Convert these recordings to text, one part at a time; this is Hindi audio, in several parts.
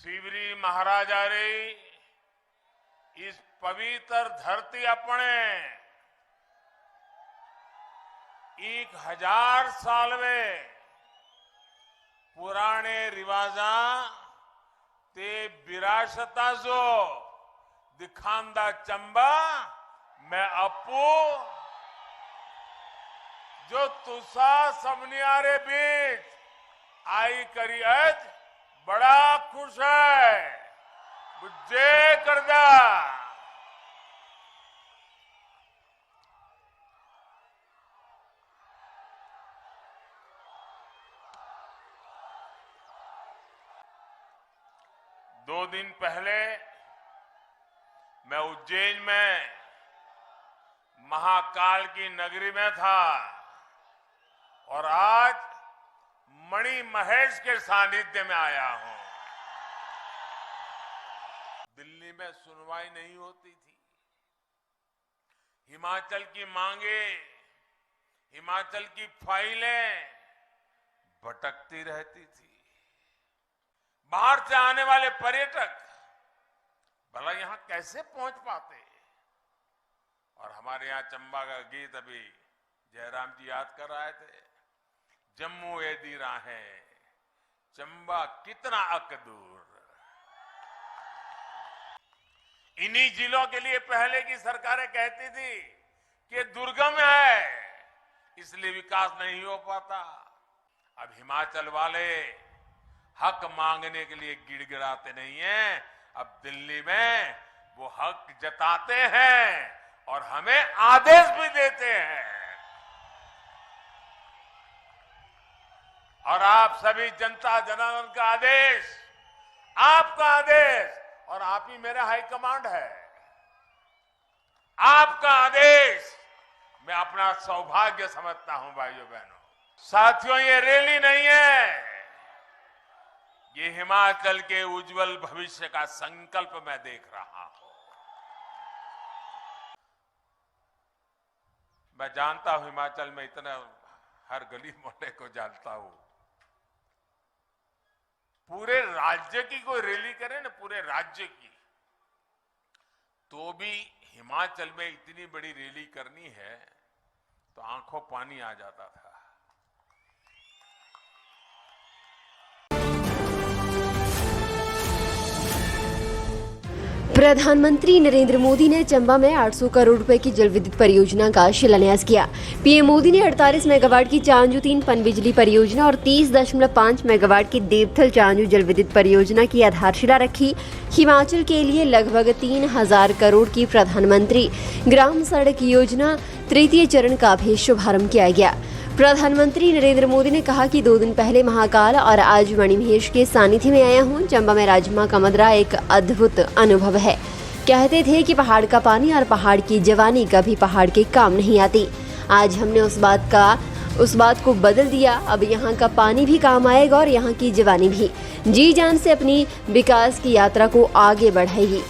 शिवरी महाराजा रे इस पवित्र धरती अपने 1000 साल में पुराने रिवाजा ते विरासता जो दिखांदा चंबा मैं अपू जो तुसा सबनियारे बीच आई करी अज बड़ा खुश है बुझे करदा। दो दिन पहले मैं उज्जैन में महाकाल की नगरी में था और आज मणि महेश के सानिध्य में आया हूं। दिल्ली में सुनवाई नहीं होती थी, हिमाचल की मांगे, हिमाचल की फाइलें भटकती रहती थी। बाहर से आने वाले पर्यटक भला यहां कैसे पहुंच पाते। और हमारे यहां चंबा का गीत अभी जयराम जी याद कर रहे थे, जम्मू एदी राहें चंबा कितना अकदूर। इन्हीं जिलों के लिए पहले की सरकारें कहती थी कि दुर्गम है इसलिए विकास नहीं हो पाता। अब हिमाचल वाले हक मांगने के लिए गिड़गिड़ाते नहीं हैं, अब दिल्ली में वो हक जताते हैं और हमें आदेश भी देते हैं। और आप सभी जनता जनार्दन का आदेश, आपका आदेश, और आप ही मेरा हाई कमांड है। आपका आदेश मैं अपना सौभाग्य समझता हूं भाइयों बहनों। साथियों, ये रैली नहीं है, ये हिमाचल के उज्जवल भविष्य का संकल्प मैं देख रहा हूं। मैं जानता हूं हिमाचल में इतना हर गली मोहल्ले को जानता हूं। पूरे राज्य की कोई रैली करे ना, पूरे राज्य की, तो भी हिमाचल में इतनी बड़ी रैली करनी है तो आंखों पानी आ जाता था। प्रधानमंत्री नरेंद्र मोदी ने चंबा में 800 करोड़ रुपए की जल विद्युत परियोजना का शिलान्यास किया। पीएम मोदी ने 48 मेगावाट की चांजू 3 पनबिजली परियोजना और 30.5 मेगावाट की देवथल चांजू जल विद्युत परियोजना की आधारशिला रखी। हिमाचल के लिए लगभग 3000 करोड़ की प्रधानमंत्री ग्राम सड़क योजना तृतीय चरण का भी शुभारंभ किया गया। प्रधानमंत्री नरेंद्र मोदी ने कहा कि 2 दिन पहले महाकाल और आज मणि महेश के सानिध्य में आया हूं। चंबा में राजमा का मदरा एक अद्भुत अनुभव है। कहते थे कि पहाड़ का पानी और पहाड़ की जवानी कभी पहाड़ के काम नहीं आती। आज हमने उस बात को बदल दिया। अब यहाँ का पानी भी काम आएगा और यहाँ की जवानी भी जी जान से अपनी विकास की यात्रा को आगे बढ़ाएगी।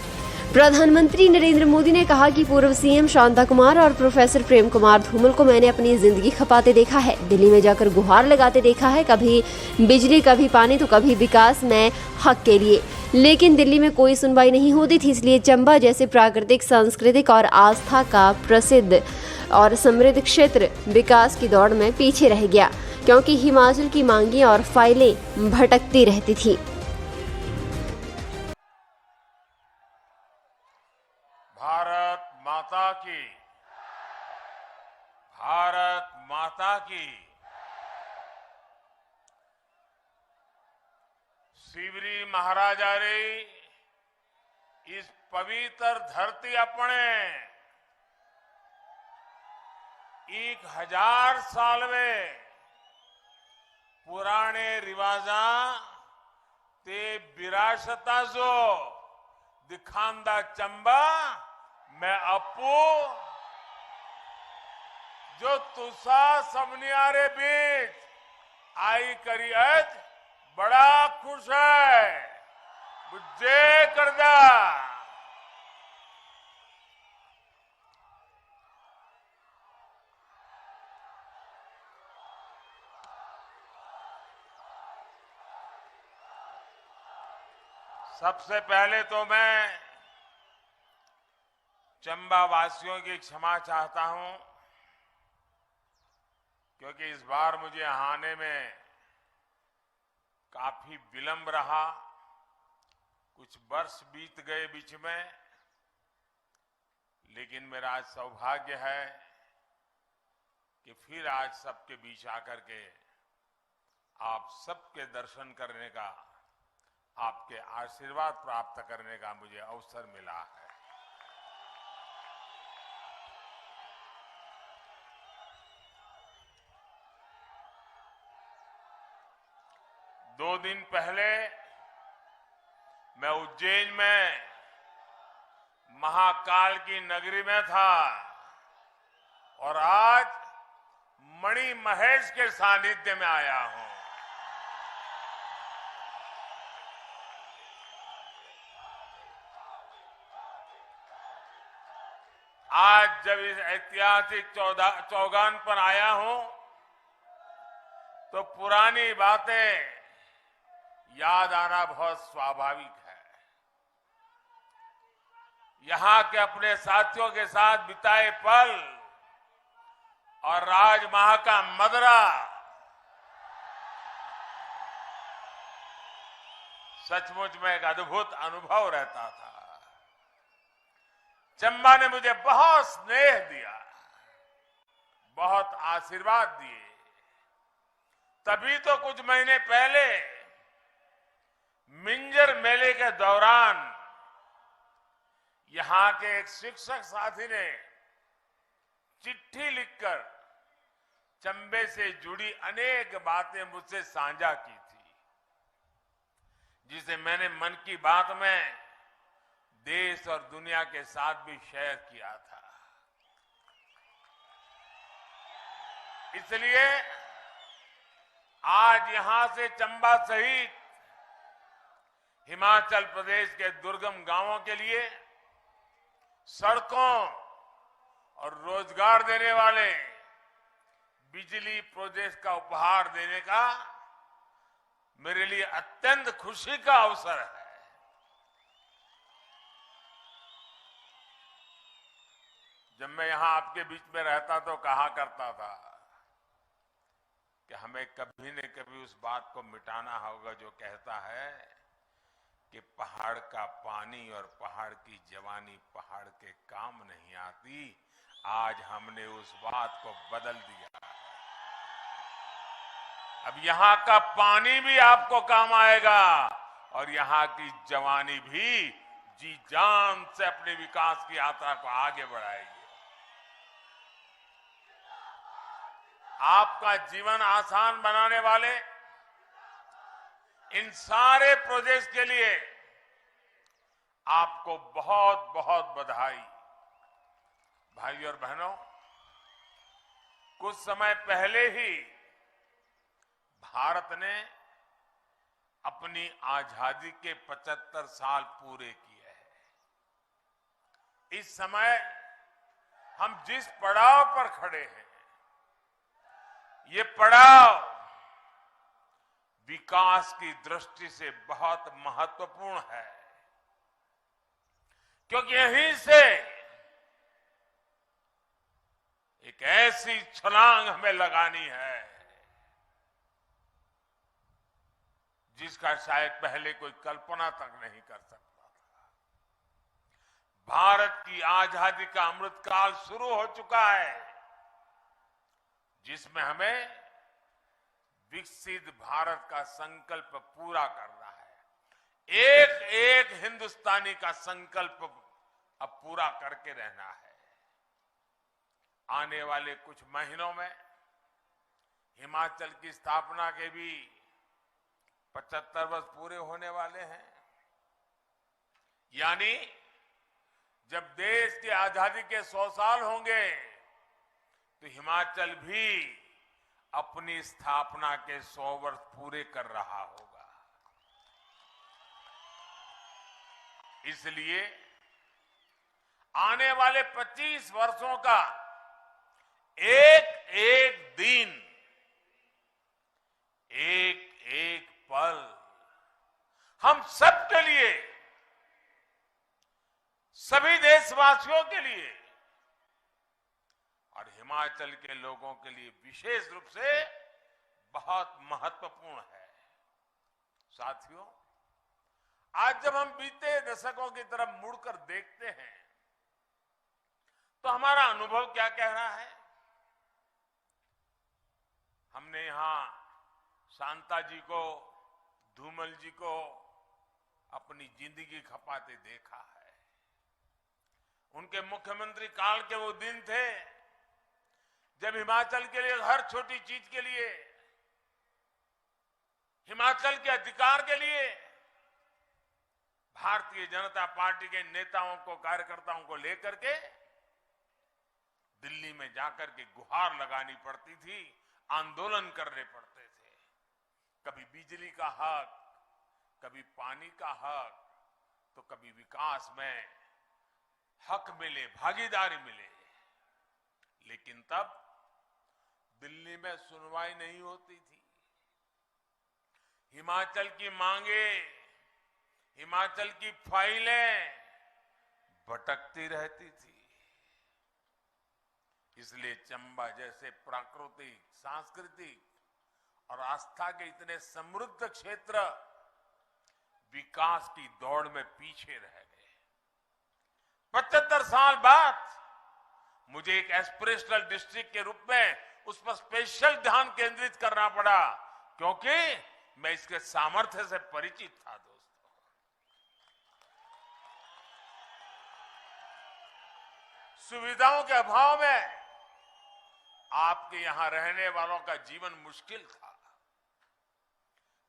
प्रधानमंत्री नरेंद्र मोदी ने कहा कि पूर्व सीएम शांता कुमार और प्रोफेसर प्रेम कुमार धूमल को मैंने अपनी जिंदगी खपाते देखा है, दिल्ली में जाकर गुहार लगाते देखा है, कभी बिजली, कभी पानी तो कभी विकास में हक के लिए। लेकिन दिल्ली में कोई सुनवाई नहीं होती थी, इसलिए चंबा जैसे प्राकृतिक, सांस्कृतिक और आस्था का प्रसिद्ध और समृद्ध क्षेत्र विकास की दौड़ में पीछे रह गया, क्योंकि हिमाचल की मांगे और फाइलें भटकती रहती थी। भारत माता की, भारत माता की। शिवरी महाराजा रे इस पवित्र धरती अपने 1000 साल में पुराने रिवाजा ते विरासता जो दिखांदा चंबा मैं अपू जो तुसा सबनियारे बीच आई करी अज बड़ा खुश है बुझे करदा। सबसे पहले तो मैं चंबा वासियों की क्षमा चाहता हूं, क्योंकि इस बार मुझे आने में काफी विलंब रहा। कुछ वर्ष बीत गए बीच में, लेकिन मेरा आज सौभाग्य है कि फिर आज सबके बीच आकर के आप सबके दर्शन करने का, आपके आशीर्वाद प्राप्त करने का मुझे अवसर मिला है। दो दिन पहले मैं उज्जैन में महाकाल की नगरी में था और आज मणि महेश के सानिध्य में आया हूं। आज जब इस ऐतिहासिक चौगान पर आया हूं तो पुरानी बातें याद आना बहुत स्वाभाविक है। यहां के अपने साथियों के साथ बिताए पल और राजमहल का मदरा सचमुच में एक अद्भुत अनुभव रहता था। चंबा ने मुझे बहुत स्नेह दिया, बहुत आशीर्वाद दिए। तभी तो कुछ महीने पहले मिंजर मेले के दौरान यहां के एक शिक्षक साथी ने चिट्ठी लिखकर चंबे से जुड़ी अनेक बातें मुझसे साझा की थी, जिसे मैंने मन की बात में देश और दुनिया के साथ भी शेयर किया था। इसलिए आज यहां से चंबा सहित हिमाचल प्रदेश के दुर्गम गांवों के लिए सड़कों और रोजगार देने वाले बिजली प्रोजेक्ट का उपहार देने का मेरे लिए अत्यंत खुशी का अवसर है। जब मैं यहां आपके बीच में रहता तो कहा करता था कि हमें कभी न कभी उस बात को मिटाना होगा जो कहता है कि पहाड़ का पानी और पहाड़ की जवानी पहाड़ के काम नहीं आती। आज हमने उस बात को बदल दिया। अब यहां का पानी भी आपको काम आएगा और यहां की जवानी भी जी जान से अपने विकास की यात्रा को आगे बढ़ाएगी। आपका जीवन आसान बनाने वाले इन सारे प्रोजेक्ट्स के लिए आपको बहुत बहुत बधाई। भाइयों और बहनों, कुछ समय पहले ही भारत ने अपनी आजादी के 75 साल पूरे किए हैं। इस समय हम जिस पड़ाव पर खड़े हैं, ये पड़ाव विकास की दृष्टि से बहुत महत्वपूर्ण है, क्योंकि यहीं से एक ऐसी छलांग हमें लगानी है जिसका शायद पहले कोई कल्पना तक नहीं कर सकता था। भारत की आजादी का अमृतकाल शुरू हो चुका है, जिसमें हमें विकसित भारत का संकल्प पूरा करना है। एक एक हिंदुस्तानी का संकल्प अब पूरा करके रहना है। आने वाले कुछ महीनों में हिमाचल की स्थापना के भी 75 वर्ष पूरे होने वाले हैं। यानी जब देश की आजादी के 100 साल होंगे तो हिमाचल भी अपनी स्थापना के 100 वर्ष पूरे कर रहा होगा। इसलिए आने वाले 25 वर्षों का एक एक दिन, एक एक पल हम सबके लिए, सभी देशवासियों के लिए और हिमाचल के लोगों के लिए विशेष रूप से बहुत महत्वपूर्ण है। साथियों, आज जब हम बीते दशकों की तरफ मुड़कर देखते हैं तो हमारा अनुभव क्या कह रहा है? हमने यहां शांता जी को, धूमल जी को अपनी जिंदगी खपाते देखा है। उनके मुख्यमंत्री काल के वो दिन थे जब हिमाचल के लिए, हर छोटी चीज के लिए, हिमाचल के अधिकार के लिए भारतीय जनता पार्टी के नेताओं को, कार्यकर्ताओं को लेकर के दिल्ली में जाकर के गुहार लगानी पड़ती थी, आंदोलन करने पड़ते थे। कभी बिजली का हक, कभी पानी का हक, तो कभी विकास में हक मिले, भागीदारी मिले। लेकिन तब दिल्ली में सुनवाई नहीं होती थी। हिमाचल की मांगे, हिमाचल की फाइलें भटकती रहती थी। इसलिए चंबा जैसे प्राकृतिक, सांस्कृतिक और आस्था के इतने समृद्ध क्षेत्र विकास की दौड़ में पीछे रह गए। 75 साल बाद मुझे एक एस्पिरेशनल डिस्ट्रिक्ट के रूप में उस पर स्पेशल ध्यान केंद्रित करना पड़ा, क्योंकि मैं इसके सामर्थ्य से परिचित था। दोस्तों, सुविधाओं के अभाव में आपके यहां रहने वालों का जीवन मुश्किल था।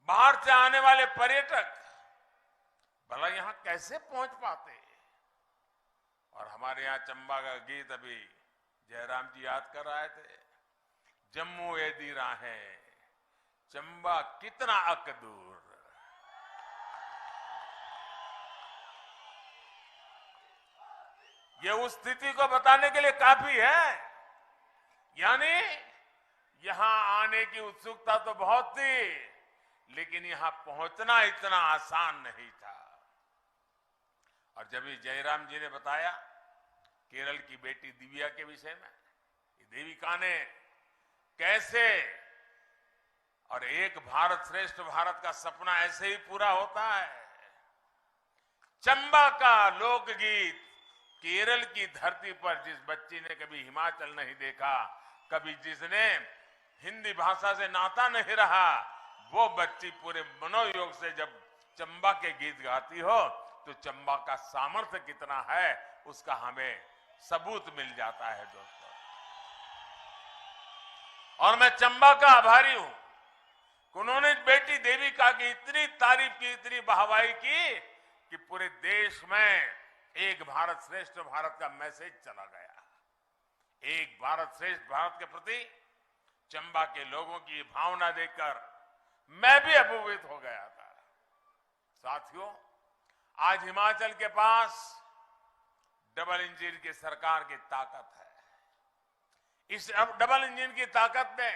बाहर से आने वाले पर्यटक भला यहां कैसे पहुंच पाते? और हमारे यहां चंबा का गीत अभी जयराम जी याद कर रहे थे, जम्मू एदी राहें चंबा कितना अक दूर। ये उस स्थिति को बताने के लिए काफी है। यानी यहां आने की उत्सुकता तो बहुत थी, लेकिन यहां पहुंचना इतना आसान नहीं था। और जब ये जयराम जी ने बताया केरल की बेटी दिव्या के विषय में, देविका ने कैसे, और एक भारत श्रेष्ठ भारत का सपना ऐसे ही पूरा होता है। चंबा का लोकगीत केरल की धरती पर जिस बच्ची ने कभी हिमाचल नहीं देखा, कभी जिसने हिंदी भाषा से नाता नहीं रहा, वो बच्ची पूरे मनोयोग से जब चंबा के गीत गाती हो तो चंबा का सामर्थ्य कितना है उसका हमें सबूत मिल जाता है। दोस्तों, और मैं चंबा का आभारी हूं, उन्होंने बेटी देविका की इतनी तारीफ की, इतनी वाहवाही की कि पूरे देश में एक भारत श्रेष्ठ भारत का मैसेज चला गया। एक भारत श्रेष्ठ भारत के प्रति चंबा के लोगों की भावना देखकर मैं भी अभिभूत हो गया था। साथियों, आज हिमाचल के पास डबल इंजन की सरकार की ताकत है। इस डबल इंजन की ताकत ने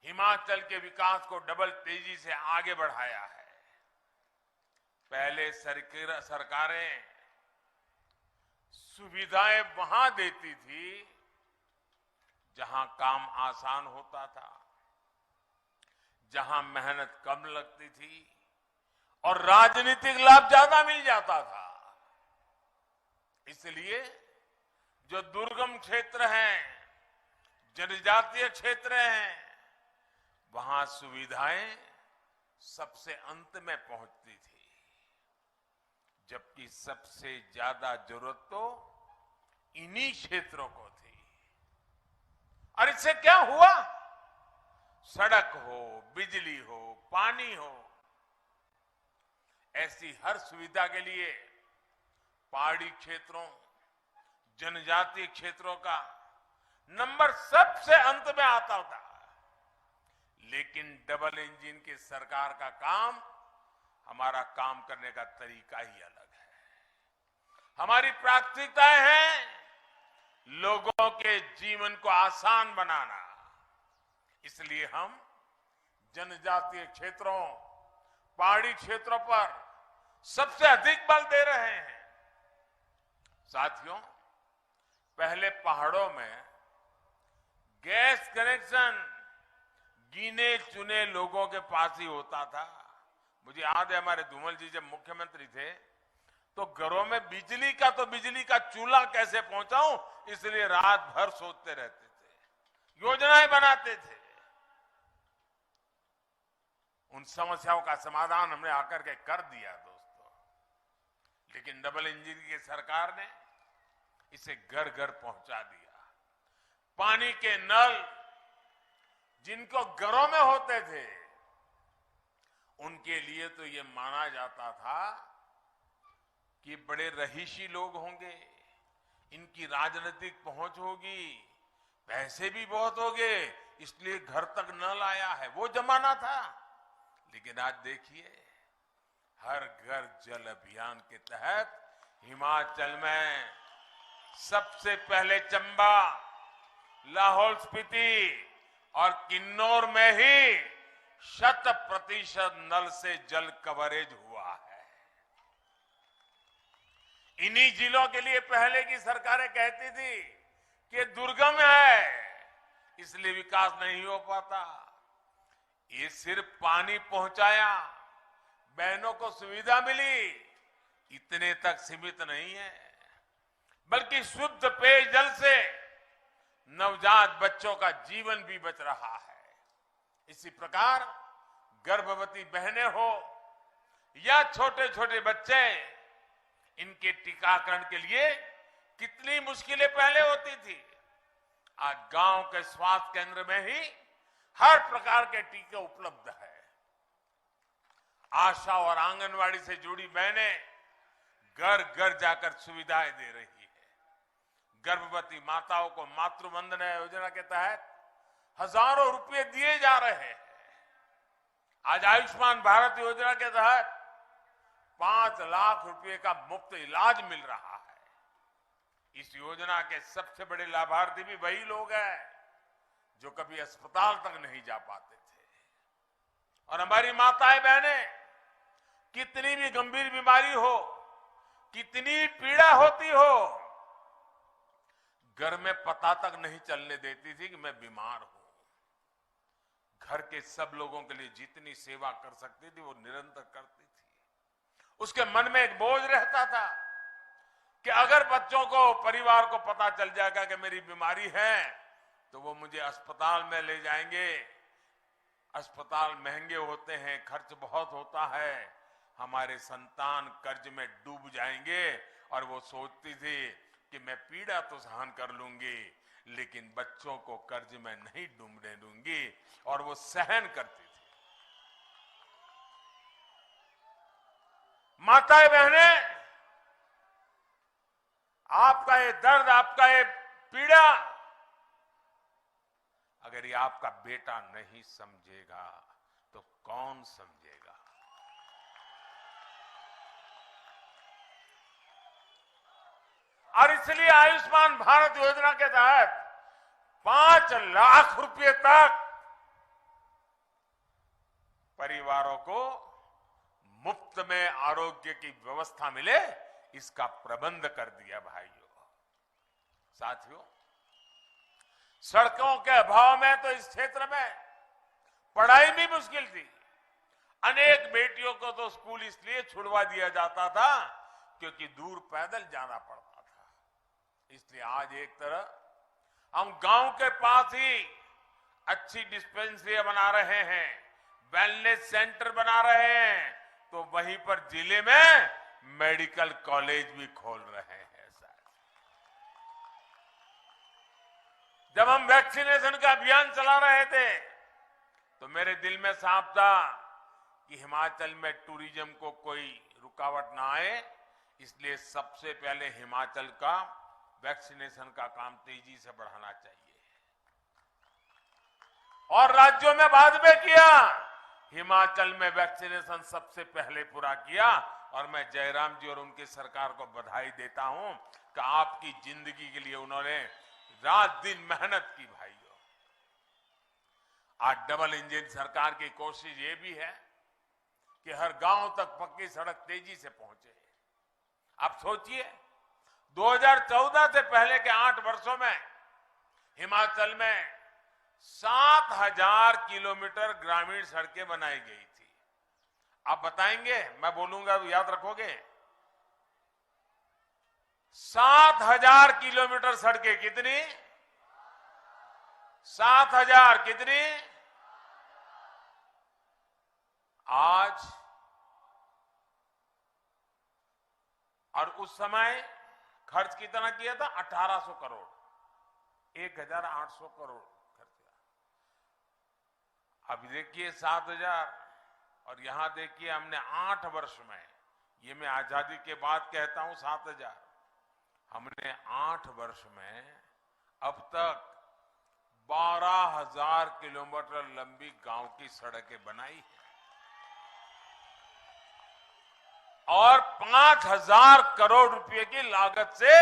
हिमाचल के विकास को डबल तेजी से आगे बढ़ाया है। पहले सरकारें सुविधाएं वहां देती थी जहां काम आसान होता था, जहां मेहनत कम लगती थी और राजनीतिक लाभ ज्यादा मिल जाता था। इसलिए जो दुर्गम क्षेत्र हैं, जनजातीय क्षेत्र हैं, वहां सुविधाएं सबसे अंत में पहुंचती थी, जबकि सबसे ज्यादा जरूरत तो इन्हीं क्षेत्रों को थी। और इससे क्या हुआ? सड़क हो, बिजली हो, पानी हो, ऐसी हर सुविधा के लिए पहाड़ी क्षेत्रों, जनजातीय क्षेत्रों का नंबर सबसे अंत में आता था। लेकिन डबल इंजन की सरकार का काम, हमारा काम करने का तरीका ही अलग है। हमारी प्राथमिकताएं हैं लोगों के जीवन को आसान बनाना। इसलिए हम जनजातीय क्षेत्रों, पहाड़ी क्षेत्रों पर सबसे अधिक बल दे रहे हैं। साथियों, पहले पहाड़ों में गैस कनेक्शन गिने चुने लोगों के पास ही होता था। मुझे याद है हमारे धूमल जी जब मुख्यमंत्री थे तो घरों में बिजली का चूल्हा कैसे पहुंचाऊं, इसलिए रात भर सोचते रहते थे, योजनाएं बनाते थे। उन समस्याओं का समाधान हमने आकर के कर दिया दोस्तों, लेकिन डबल इंजन की सरकार ने इसे घर घर पहुंचा दिया। पानी के नल जिनको घरों में होते थे उनके लिए तो ये माना जाता था कि बड़े रहीशी लोग होंगे, इनकी राजनीतिक पहुंच होगी, पैसे भी बहुत होंगे, इसलिए घर तक नल आया है, वो जमाना था। लेकिन आज देखिए, हर घर जल अभियान के तहत हिमाचल में सबसे पहले चंबा, लाहौल स्पीति और किन्नौर में ही 100% नल से जल कवरेज हुआ है। इन्हीं जिलों के लिए पहले की सरकारें कहती थी कि दुर्गम है इसलिए विकास नहीं हो पाता। ये सिर्फ पानी पहुंचाया, बहनों को सुविधा मिली, इतने तक सीमित नहीं है, बल्कि शुद्ध पेयजल से नवजात बच्चों का जीवन भी बच रहा है। इसी प्रकार गर्भवती बहनें हो या छोटे छोटे बच्चे, इनके टीकाकरण के लिए कितनी मुश्किलें पहले होती थी। आज गांव के स्वास्थ्य केंद्र में ही हर प्रकार के टीके उपलब्ध है। आशा और आंगनवाड़ी से जुड़ी बहनें घर घर जाकर सुविधाएं दे रही है। गर्भवती माताओं को मातृ वंदना योजना के तहत हजारों रुपए दिए जा रहे हैं। आज आयुष्मान भारत योजना के तहत 5 लाख रुपए का मुफ्त इलाज मिल रहा है। इस योजना के सबसे बड़े लाभार्थी भी वही लोग हैं जो कभी अस्पताल तक नहीं जा पाते थे। और हमारी माताएं बहनें कितनी भी गंभीर बीमारी हो, कितनी पीड़ा होती हो, घर में पता तक नहीं चलने देती थी कि मैं बीमार हूं। घर के सब लोगों के लिए जितनी सेवा कर सकती थी वो निरंतर करती थी। उसके मन में एक बोझ रहता था कि अगर बच्चों को, परिवार को पता चल जाएगा कि मेरी बीमारी है तो वो मुझे अस्पताल में ले जाएंगे। अस्पताल महंगे होते हैं, खर्च बहुत होता है, हमारे संतान कर्ज में डूब जाएंगे। और वो सोचती थी कि मैं पीड़ा तो सहन कर लूंगी लेकिन बच्चों को कर्ज में नहीं डूबने दूंगी, और वो सहन करती थी। माताएं बहनें, आपका ये दर्द, आपका ये पीड़ा अगर ये आपका बेटा नहीं समझेगा तो कौन समझेगा। और इसलिए आयुष्मान भारत योजना के तहत 5 लाख रुपए तक परिवारों को मुफ्त में आरोग्य की व्यवस्था मिले, इसका प्रबंध कर दिया भाइयों। साथियों, सड़कों के अभाव में तो इस क्षेत्र में पढ़ाई भी मुश्किल थी। अनेक बेटियों को तो स्कूल इसलिए छुड़वा दिया जाता था क्योंकि दूर पैदल जाना पड़ता था। इसलिए आज एक तरह हम गांव के पास ही अच्छी डिस्पेंसरी बना रहे हैं, वेलनेस सेंटर बना रहे हैं, तो वहीं पर जिले में मेडिकल कॉलेज भी खोल रहे हैं। जब हम वैक्सीनेशन का अभियान चला रहे थे तो मेरे दिल में साफ था कि हिमाचल में टूरिज्म को कोई रुकावट ना आए, इसलिए सबसे पहले हिमाचल का वैक्सीनेशन का काम तेजी से बढ़ाना चाहिए। और राज्यों में बाद में किया, हिमाचल में वैक्सीनेशन सबसे पहले पूरा किया। और मैं जयराम जी और उनकी सरकार को बधाई देता हूं कि आपकी जिंदगी के लिए उन्होंने रात दिन मेहनत की भाइयों। आज डबल इंजन सरकार की कोशिश ये भी है कि हर गांव तक पक्की सड़क तेजी से पहुंचे। आप सोचिए, 2014 से पहले के 8 वर्षों में हिमाचल में 7,000 किलोमीटर ग्रामीण सड़कें बनाई गई थी। आप बताएंगे, मैं बोलूंगा, याद रखोगे? 7,000 किलोमीटर सड़कें। कितनी? 7,000। कितनी? आज और उस समय खर्च कितना किया था? 1800 करोड़। 1,800 करोड़ खर्च किया। अब देखिए 7,000, और यहां देखिए हमने 8 वर्ष में, ये मैं आजादी के बाद कहता हूं 7,000, हमने 8 वर्ष में अब तक 12,000 किलोमीटर लंबी गांव की सड़कें बनाई है और 5,000 करोड़ रुपए की लागत से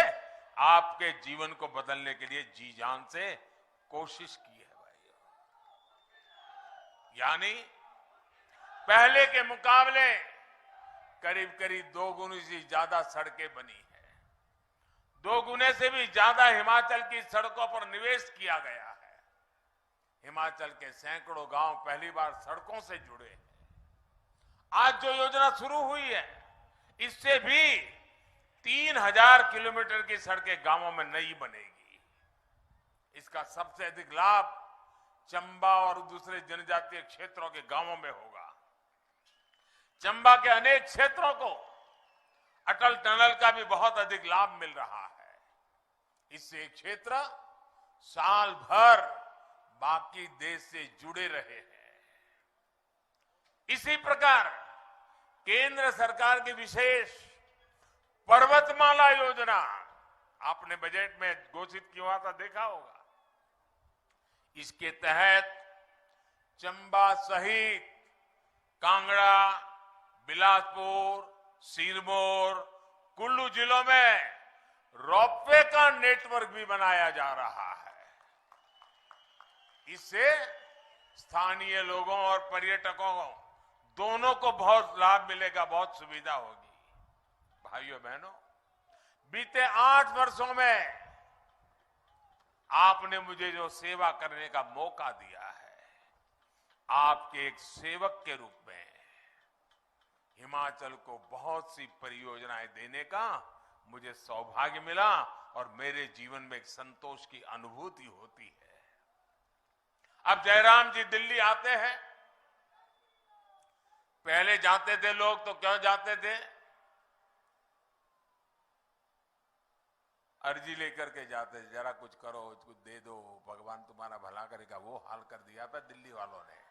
आपके जीवन को बदलने के लिए जी जान से कोशिश की है भाई। यानी पहले के मुकाबले करीब करीब 2 गुने से ज्यादा सड़कें बनी है। 2 गुने से भी ज्यादा हिमाचल की सड़कों पर निवेश किया गया है। हिमाचल के सैकड़ों गांव पहली बार सड़कों से जुड़े हैं। आज जो योजना शुरू हुई है, इससे भी 3,000 किलोमीटर की सड़कें गांवों में नई बनेगी। इसका सबसे अधिक लाभ चंबा और दूसरे जनजातीय क्षेत्रों के गांवों में होगा। चंबा के अनेक क्षेत्रों को अटल टनल का भी बहुत अधिक लाभ मिल रहा है। इससे क्षेत्र साल भर बाकी देश से जुड़े रहे हैं। इसी प्रकार केंद्र सरकार की विशेष पर्वतमाला योजना आपने बजट में घोषित किया था, देखा होगा। इसके तहत चंबा सहित कांगड़ा, बिलासपुर, सिरमौर, कुल्लू जिलों में रोपवे का नेटवर्क भी बनाया जा रहा है। इससे स्थानीय लोगों और पर्यटकों दोनों को बहुत लाभ मिलेगा, बहुत सुविधा होगी। भाइयों बहनों, बीते 8 वर्षों में आपने मुझे जो सेवा करने का मौका दिया है, आपके एक सेवक के रूप में हिमाचल को बहुत सी परियोजनाएं देने का मुझे सौभाग्य मिला और मेरे जीवन में एक संतोष की अनुभूति होती है। अब जयराम जी दिल्ली आते हैं। पहले जाते थे लोग तो क्यों जाते थे? अर्जी लेकर के जाते थे, जरा कुछ करो, कुछ दे दो, भगवान तुम्हारा भला करेगा। वो हाल कर दिया था दिल्ली वालों ने।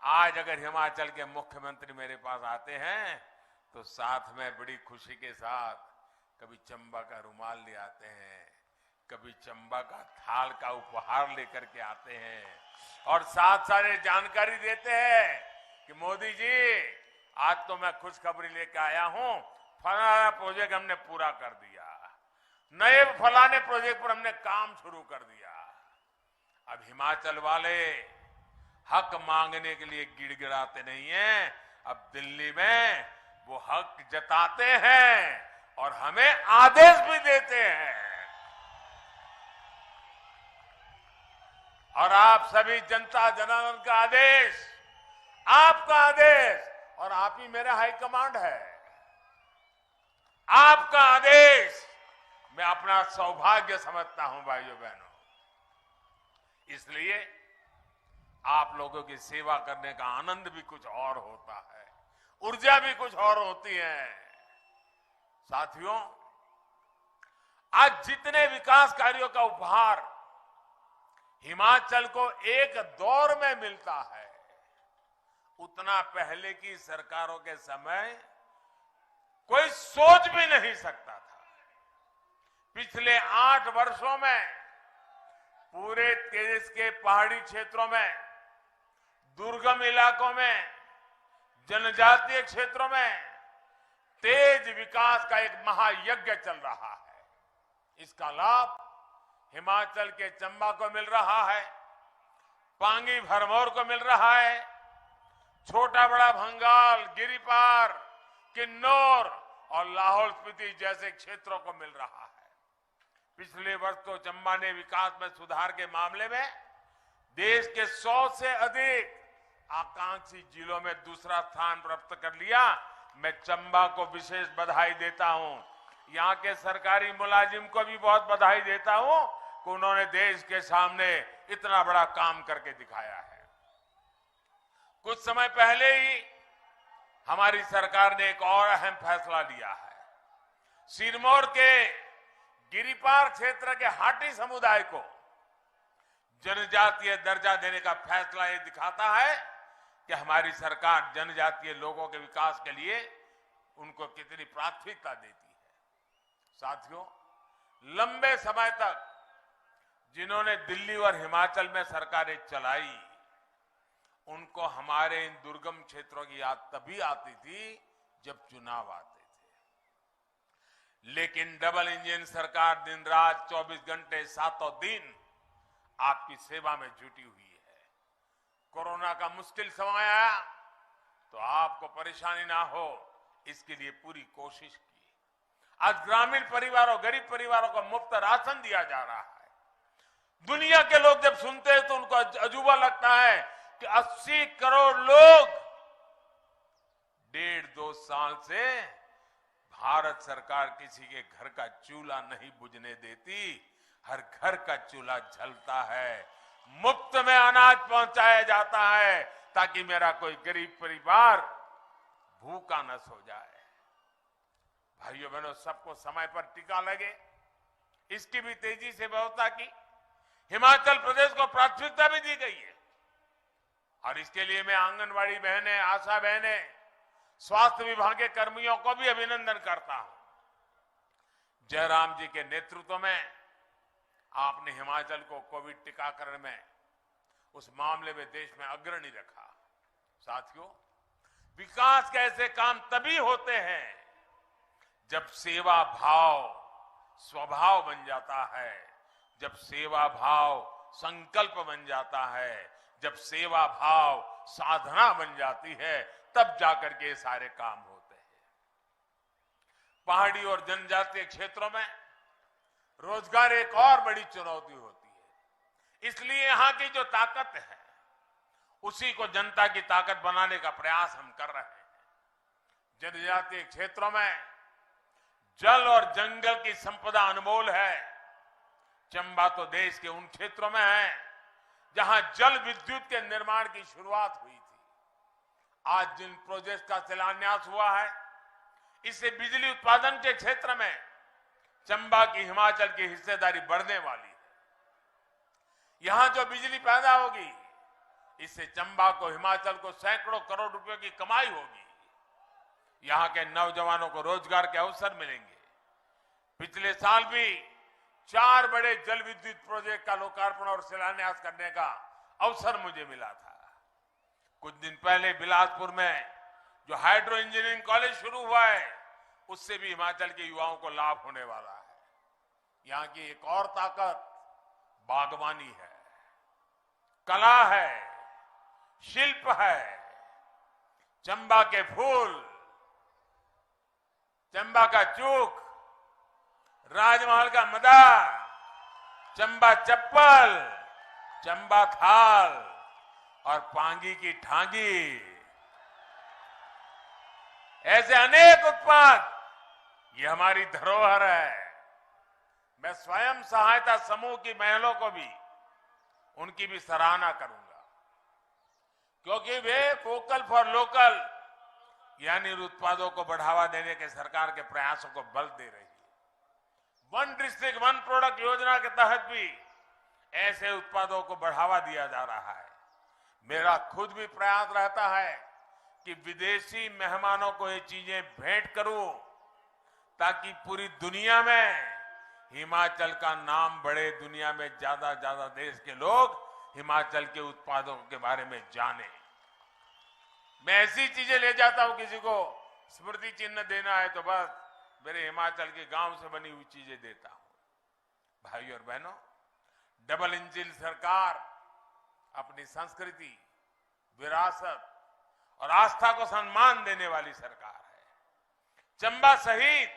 आज अगर हिमाचल के मुख्यमंत्री मेरे पास आते हैं तो साथ में बड़ी खुशी के साथ कभी चंबा का रुमाल ले आते हैं, कभी चंबा का थाल का उपहार लेकर के आते हैं और साथ सारे जानकारी देते हैं कि मोदी जी आज तो मैं खुशखबरी लेकर आया हूं, फलाना प्रोजेक्ट हमने पूरा कर दिया, नए फलाने प्रोजेक्ट पर हमने काम शुरू कर दिया। अब हिमाचल वाले हक मांगने के लिए गिड़गिड़ाते नहीं हैं, अब दिल्ली में वो हक जताते हैं और हमें आदेश भी देते हैं। और आप सभी जनता जनार्दन का आदेश, आपका आदेश, और आप ही मेरा हाईकमांड है। आपका आदेश मैं अपना सौभाग्य समझता हूं भाइयों बहनों। इसलिए आप लोगों की सेवा करने का आनंद भी कुछ और होता है, ऊर्जा भी कुछ और होती है। साथियों, आज जितने विकास कार्यों का उपहार हिमाचल को एक दौर में मिलता है, उतना पहले की सरकारों के समय कोई सोच भी नहीं सकता था। पिछले 8 वर्षों में पूरे देश के पहाड़ी क्षेत्रों में, दुर्गम इलाकों में, जनजातीय क्षेत्रों में तेज विकास का एक महायज्ञ चल रहा है। इसका लाभ हिमाचल के चंबा को मिल रहा है, पांगी भरमौर को मिल रहा है, छोटा बड़ा भंगाल, गिरिपार, किन्नौर और लाहौल स्पीति जैसे क्षेत्रों को मिल रहा है। पिछले वर्ष तो चंबा ने विकास में सुधार के मामले में देश के 100 से अधिक आकांक्षी जिलों में दूसरा स्थान प्राप्त कर लिया। मैं चंबा को विशेष बधाई देता हूं। यहां के सरकारी मुलाजिम को भी बहुत बधाई देता हूं कि उन्होंने देश के सामने इतना बड़ा काम करके दिखाया है। कुछ समय पहले ही हमारी सरकार ने एक और अहम फैसला लिया है। सिरमौर के गिरिपार क्षेत्र के हाटी समुदाय को जनजातीय दर्जा देने का फैसला ये दिखाता है कि हमारी सरकार जनजातीय लोगों के विकास के लिए उनको कितनी प्राथमिकता देती है। साथियों, लंबे समय तक जिन्होंने दिल्ली और हिमाचल में सरकारें चलाई, उनको हमारे इन दुर्गम क्षेत्रों की याद तभी आती थी जब चुनाव आते थे। लेकिन डबल इंजन सरकार दिन रात 24 घंटे 7 दिन आपकी सेवा में जुटी हुई है। कोरोना का मुश्किल समय आया तो आपको परेशानी ना हो, इसके लिए पूरी कोशिश की। आज ग्रामीण परिवारों, गरीब परिवारों को मुफ्त राशन दिया जा रहा है। दुनिया के लोग जब सुनते हैं तो उनको अजूबा लगता है कि 80 करोड़ लोग 1.5-2 साल से भारत सरकार किसी के घर का चूल्हा नहीं बुझने देती। हर घर का चूल्हा जलता है, मुफ्त में अनाज पहुंचाया जाता है ताकि मेरा कोई गरीब परिवार भूखा न सो जाए। भाइयों बहनों, सबको समय पर टीका लगे, इसकी भी तेजी से व्यवस्था की। हिमाचल प्रदेश को प्राथमिकता भी दी गई है और इसके लिए मैं आंगनबाड़ी बहनें, आशा बहनें, स्वास्थ्य विभाग के कर्मियों को भी अभिनंदन करता हूं। जयराम जी के नेतृत्व में आपने हिमाचल को कोविड टीकाकरण में, उस मामले में देश में अग्रणी रखा। साथियों, विकास के ऐसे काम तभी होते हैं जब सेवा भाव स्वभाव बन जाता है, जब सेवा भाव संकल्प बन जाता है, जब सेवा भाव साधना बन जाती है, तब जाकर के ये सारे काम होते हैं। पहाड़ी और जनजातीय क्षेत्रों में रोजगार एक और बड़ी चुनौती होती है। इसलिए यहां की जो ताकत है उसी को जनता की ताकत बनाने का प्रयास हम कर रहे हैं। जनजातीय क्षेत्रों में जल और जंगल की संपदा अनमोल है। चंबा तो देश के उन क्षेत्रों में है जहां जल विद्युत के निर्माण की शुरुआत हुई थी। आज जिन प्रोजेक्ट का शिलान्यास हुआ है, इससे बिजली उत्पादन के क्षेत्र में चंबा की हिमाचल की हिस्सेदारी बढ़ने वाली है। यहां जो बिजली पैदा होगी, इससे चंबा को, हिमाचल को सैकड़ों करोड़ रुपयों की कमाई होगी। यहां के नौजवानों को रोजगार के अवसर मिलेंगे। पिछले साल भी 4 बड़े जल विद्युत प्रोजेक्ट का लोकार्पण और शिलान्यास करने का अवसर मुझे मिला था। कुछ दिन पहले बिलासपुर में जो हाइड्रो इंजीनियरिंग कॉलेज शुरू हुआ है, उससे भी हिमाचल के युवाओं को लाभ होने वाला है। यहां की एक और ताकत बागवानी है, कला है, शिल्प है। चंबा के फूल, चंबा का चूक, राजमहल का मदार, चंबा चप्पल, चंबा थाल और पांगी की ठांगी, ऐसे अनेक उत्पाद, ये हमारी धरोहर है। मैं स्वयं सहायता समूह की महिलाओं को भी, उनकी भी सराहना करूंगा, क्योंकि वे वोकल फॉर लोकल यानी उत्पादों को बढ़ावा देने के सरकार के प्रयासों को बल दे रही है। 1 डिस्ट्रिक्ट 1 प्रोडक्ट योजना के तहत भी ऐसे उत्पादों को बढ़ावा दिया जा रहा है। मेरा खुद भी प्रयास रहता है कि विदेशी मेहमानों को ये चीजें भेंट करूं ताकि पूरी दुनिया में हिमाचल का नाम बढ़े, दुनिया में ज्यादा देश के लोग हिमाचल के उत्पादों के बारे में जाने। मैं ऐसी चीजें ले जाता हूं, किसी को स्मृति चिन्ह देना है तो बस मेरे हिमाचल के गांव से बनी हुई चीजें देता हूं। भाई और बहनों, डबल इंजन सरकार अपनी संस्कृति, विरासत और आस्था को सम्मान देने वाली सरकार है। चंबा सहित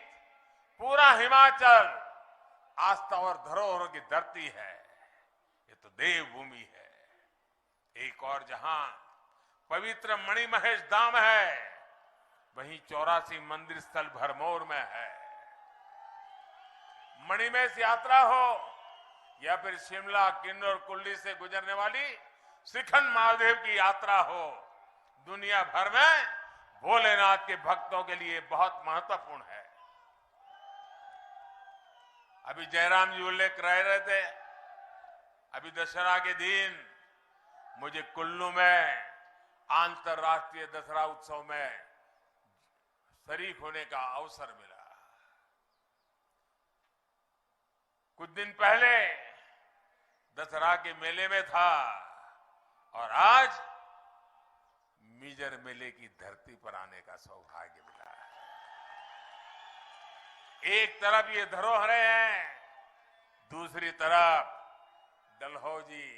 पूरा हिमाचल आस्था और धरोहरों की धरती है। ये तो देवभूमि है। एक और जहां पवित्र मणिमहेश धाम है, वहीं 84 मंदिर स्थल भरमौर में है। मणिमहेश यात्रा हो या फिर शिमला, किन्नौर, कुल्ली से गुजरने वाली श्रीखंड महादेव की यात्रा हो, दुनिया भर में भोलेनाथ के भक्तों के लिए बहुत महत्वपूर्ण है। अभी जयराम जी उल्लेख कर रहे थे, अभी दशहरा के दिन मुझे कुल्लू में अंतर्राष्ट्रीय दशहरा उत्सव में शरीक होने का अवसर मिला। कुछ दिन पहले दशहरा के मेले में था और आज मिजर मेले की धरती पर आने का सौभाग्य मिला है। एक तरफ ये धरोहरें हैं, दूसरी तरफ डलहौजी,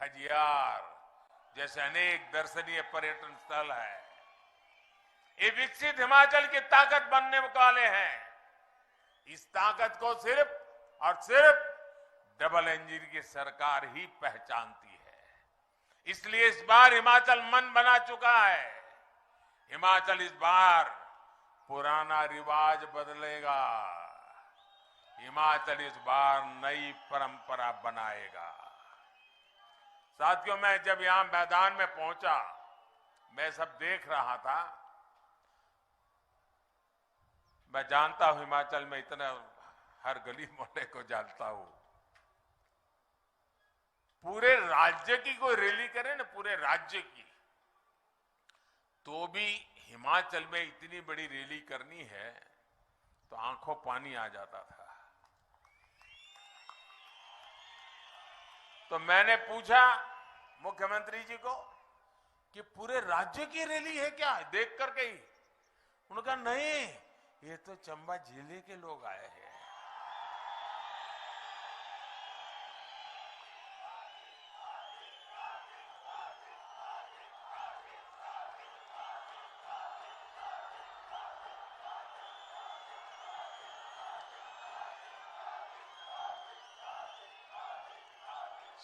खजियार जैसे अनेक दर्शनीय पर्यटन स्थल है। ये विकसित हिमाचल की ताकत बनने वाले हैं। इस ताकत को सिर्फ और सिर्फ डबल इंजन की सरकार ही पहचानती है। इसलिए इस बार हिमाचल मन बना चुका है। हिमाचल इस बार पुराना रिवाज बदलेगा। हिमाचल इस बार नई परंपरा बनाएगा। साथियों, मैं जब यहां मैदान में पहुंचा, मैं सब देख रहा था। मैं जानता हूं हिमाचल में इतना हर गली मोहल्ले को जानता हूं। पूरे राज्य की कोई रैली करे ना, पूरे राज्य की, तो भी हिमाचल में इतनी बड़ी रैली करनी है तो आंखों पानी आ जाता था। तो मैंने पूछा मुख्यमंत्री जी को कि पूरे राज्य की रैली है क्या, देख करके ही? उन्होंने कहा नहीं, ये तो चंबा जिले के लोग आए हैं।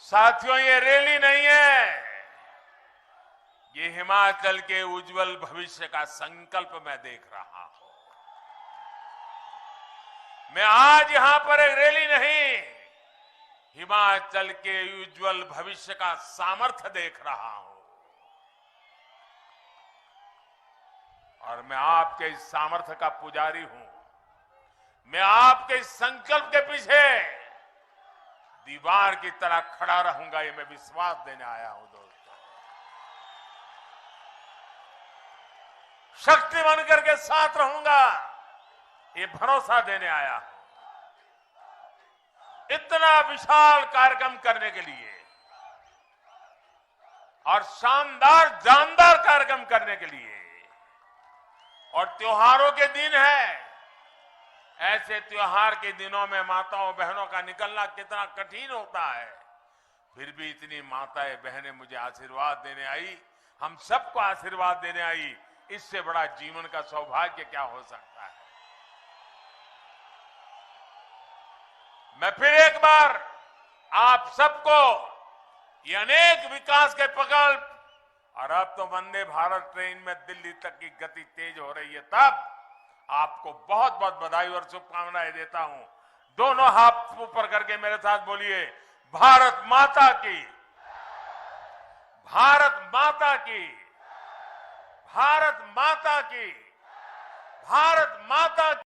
साथियों, ये रैली नहीं है, ये हिमाचल के उज्जवल भविष्य का संकल्प मैं देख रहा हूं। मैं आज यहां पर एक रैली नहीं, हिमाचल के उज्जवल भविष्य का सामर्थ्य देख रहा हूं। और मैं आपके इस सामर्थ्य का पुजारी हूं। मैं आपके इस संकल्प के पीछे दीवार की तरह खड़ा रहूंगा, ये मैं विश्वास देने आया हूं। दोस्तों, शक्ति बनकर के साथ रहूंगा, ये भरोसा देने आया हूं। इतना विशाल कार्यक्रम करने के लिए और शानदार जानदार कार्यक्रम करने के लिए, और त्योहारों के दिन है, ऐसे त्योहार के दिनों में माताओं बहनों का निकलना कितना कठिन होता है, फिर भी इतनी माताएं बहनें मुझे आशीर्वाद देने आई, हम सबको आशीर्वाद देने आई। इससे बड़ा जीवन का सौभाग्य क्या हो सकता है। मैं फिर एक बार आप सबको ये अनेक विकास के प्रकल्प, और अब तो वंदे भारत ट्रेन में दिल्ली तक की गति तेज हो रही है, तब आपको बहुत बहुत बधाई और शुभकामनाएं देता हूं। दोनों हाथ ऊपर करके मेरे साथ बोलिए, भारत माता की, भारत माता की, भारत माता की, भारत माता की।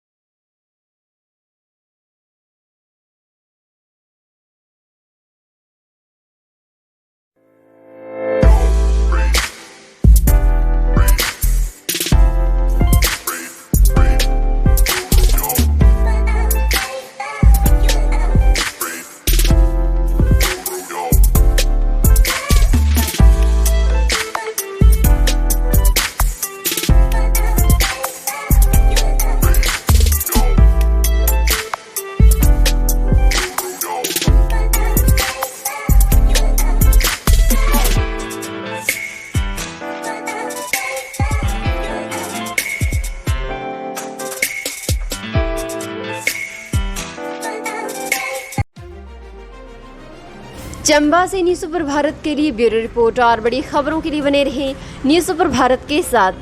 चंबा से न्यूज़ सुपर भारत के लिए ब्यूरो रिपोर्ट। और बड़ी खबरों के लिए बने रहें न्यूज़ सुपर भारत के साथ।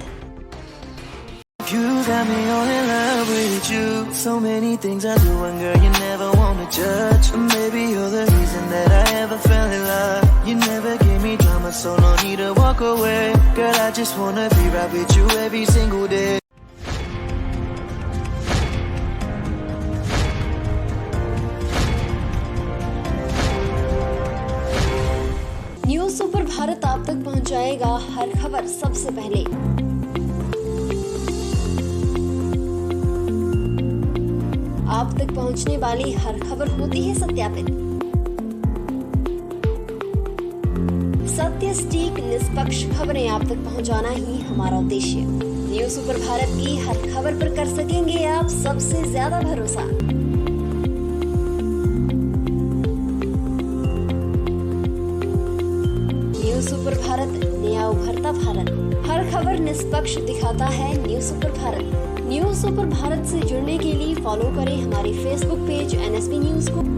You got me all in love with you. So many things I do and girl you never wanna judge. Maybe you're the reason that I ever fell in love. You never gave me drama, so no need to walk away. Girl, I just wanna be right with you every single day. News super Bharat आप तक पहुंचाएगा हर खबर सबसे पहले। आप तक पहुंचने वाली हर खबर होती है सत्यापित। सत्य, सटीक, निष्पक्ष खबरें आप तक पहुंचाना ही हमारा उद्देश्य। न्यूज़ सुपर भारत की हर खबर पर कर सकेंगे आप सबसे ज्यादा भरोसा। न्यूज़ सुपर भारत, नया उभरता भारत। हर खबर निष्पक्ष दिखाता है news super Bharat. News super Bharat से जुड़ने के लिए फॉलो करें हमारे फेसबुक पेज NSP न्यूज़ को।